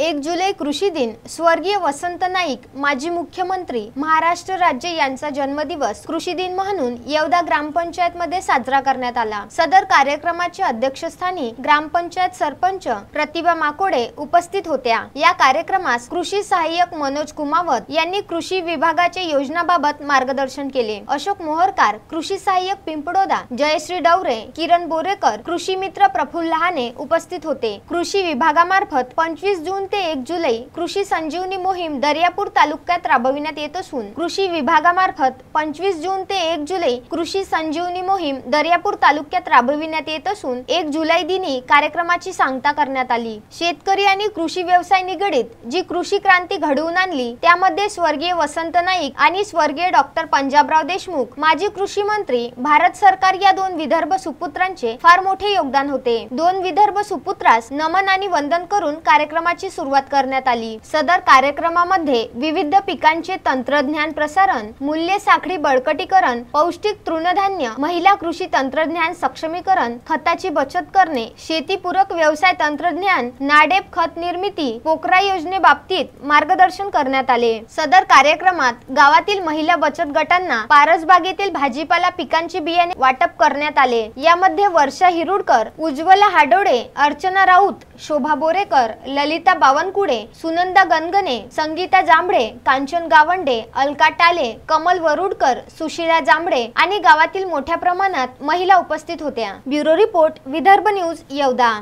1 जुलै कृषी दिन स्वर्गीय वसंत नाईक माजी मुख्यमंत्री महाराष्ट्र राज्य यांचा जन्मदिवस कृषी दिन म्हणून येवदा ग्रामपंचायत मध्ये साजरा करण्यात आला। सदर कार्यक्रमाचे अध्यक्षस्थानी ग्रामपंचायत सरपंच प्रतिभा माकोडे उपस्थित होत्या। या कार्यक्रमास कृषी सहाय्यक मनोज कुमावत यांनी कृषी विभागाच्या योजनाबाबत मार्गदर्शन केले। अशोक मोहरकार कृषी सहाय्यक पिंपळोदा, जयश्री डवरे, किरण बोरेकर, कृषी मित्र प्रफुल्ल लहाने उपस्थित होते। कृषी विभागामार्फत 25 जून ते 1 जुलै कृषी संजीवनी मोहीम दर्यापूर तालुक्यात राबविण्यात येत असून कृषी विभागामार्फत 25 जून ते 1 जुलै कृषी संजीवनी मोहीम दर्यापूर तालुक्यात राबविण्यात येत असून 1 जुलै दिनी कार्यक्रमाची सांगता करण्यात आली। शेतकरी आणि कृषी व्यवसाय निगडित जी कृषी क्रांती घडवून आणली त्यामध्ये स्वर्गीय वसंत नाईक आणि स्वर्गीय डॉक्टर पंजाबराव देशमुख माजी कृषी मंत्री भारत सरकार या दोन विदर्भ सुपुत्रांचे फार मोठे योगदान होते। दोन विदर्भ सुपुत्रास नमन आणि वंदन करून कार्यक्रमाची सुरुवात करण्यात आली। सदर कार्यक्रमामध्ये विविध पिकांचे तंत्रज्ञान प्रसारण, मूल्य साखळी बळकटीकरण, पौष्टिक तृणधान्य, महिला कृषी तंत्रज्ञान सक्षमीकरण, खताची बचत करणे, शेतीपूरक व्यवसाय तंत्रज्ञान, नाडेप खत निर्मिती, पोकरा योजनेबाबतीत मार्गदर्शन करण्यात आले। सदर कार्यक्रमात गावातील महिला बचत गटांना पारसबागेतील भाजीपाला पिकांची बियाणे वाटप करण्यात आले। यामध्ये वर्षा हिरुडकर, उज्ज्वला हाडोडे, अर्चना राऊत, शोभा बोरेकर, ललिता बावनकुळे, सुनंदा गणगणे, संगीता जांभळे, कांचन गावंडे, अलका टाले, कमल वरुडकर, सुशीला जांभळे आणि गावातील मोठ्या प्रमाणात महिला उपस्थित होत्या। Bureau report, Vidarbha news, Yevda.